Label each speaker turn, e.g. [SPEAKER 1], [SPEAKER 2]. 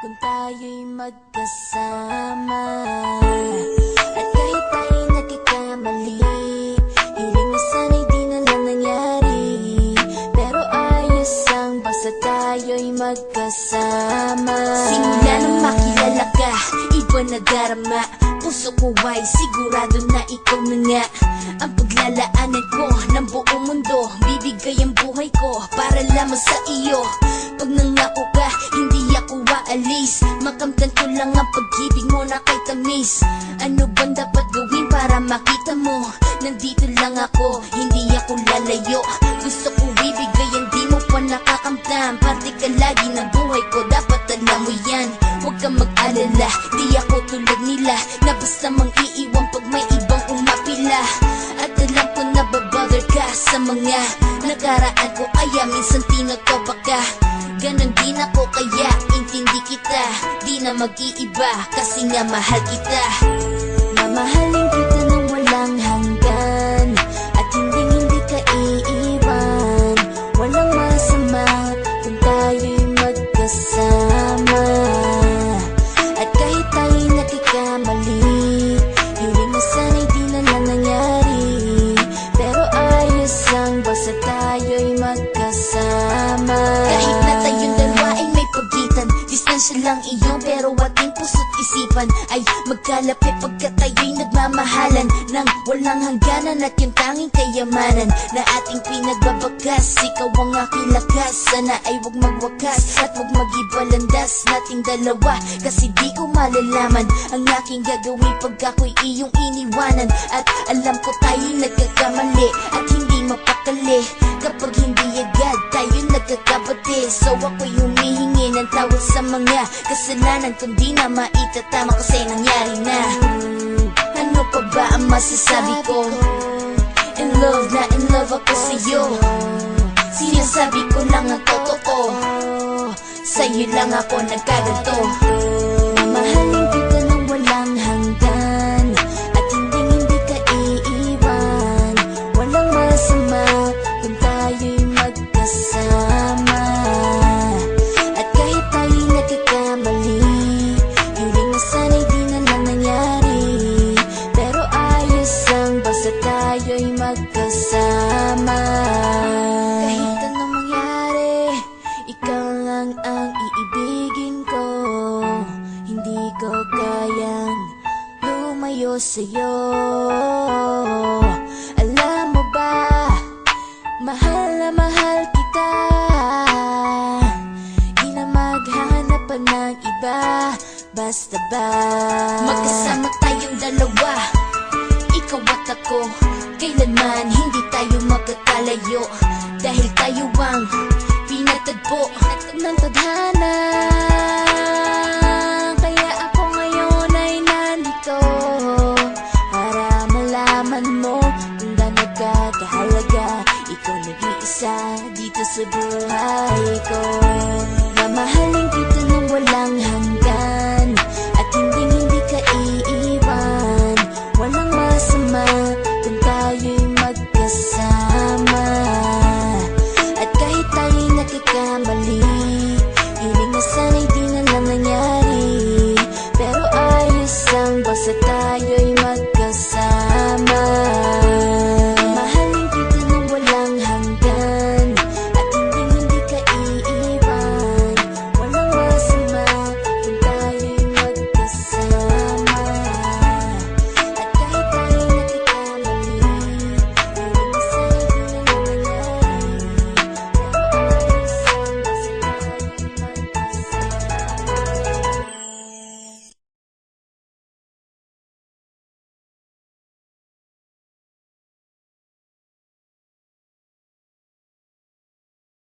[SPEAKER 1] kung tayo'y magkasama. At kahit tayo'y nagkakamali, hiling na sana'y di na lang nangyari. Pero ayos ang basta tayo'y magkasama. Simula nang makilala ka, iba na darama. Puso ko ay sigurado na ikaw na nga ang paglalaanan ko ng buong mundo. Bibigay ang buhay ko para lamang sa iyo. Pag nangako ka, hindi ako aalis. Makamtan ko lang ang pag-ibig mo na kay tamis. Ano bang dapat gawin para makita mo? Nandito lang ako, hindi ako lalayo. Gusto ko bibigay ang di mo pa nakakamtan. Parte ka lagi ng buhay ko, dapat alam mo yan. Huwag kang mag-alala, di ako tulad nila na basta mang iiwan pag may ibang umapila. At alam ko na babother ka sa mga nakaraan ko, kaya minsan tinotopak ka. Ganon din ako kaya intindi kita. Di na mag-iiba kasi nga mahal kita. Mamahalin kita nang walang hanggan, at hindi ka iiwan. Walang masama kung tayo'y magkasama. At kahit tayo'y nagkakamali, hiling na sana'y di na lang nangyari. Pero ayos lang basta tayo'y magkasama. Kahit na tayong dalawa ay may pagitan, distansya lang iyon pero ating puso't isipan ay magkalapit pagkat tayo'y nagmamahalan nang walang hangganan. At yung tanging kayamanan na ating pinagbabakas, ikaw ang aking lakas. Sana ay huwag magwakas at huwag mag-ibalandas nating dalawa, kasi di ko malalaman ang aking gagawin pag ako'y iyong iniwanan. At alam ko tayo'y nagkakamali at hindi mapakali kapag hindi agad tayo'y nagkakabati. So ako'y humihingi ng tawad sa mga kasalanan kung di na maitatama kasi nangyari na. Ano pa ba ang masasabi ko? In love na in love ako sa'yo. Sinasabi ko lang ang totoo, sa'yo lang ako nagkaganto. Mamahalin kita nang walang hanggan, at hindi ka iiwan. Walang masama kung tayo'y magkasama. At kahit tayo'y nagkakamali, hiling na sana'y di na lang nangyari. Pero ayos lang basta tayo'y magkasama. Kahit anong mangyari, ikaw lang ang iibigin ko. Hindi ko kayang lumayo sa'yo. Alam mo ba, mahal na mahal kita. Di na maghanap pa ng iba, basta ba magkasama tayong dalawa, ikaw at ako. Kailanman hindi tayo magkakalayo, dahil tayo ang pinatagpo ng tadhana. Kaya ako ngayon ay nandito para malaman mo kung gaano ka kahalaga. Ikaw nag-iisa dito sa buhay ko. Mamahalin kita nang walang hanggan,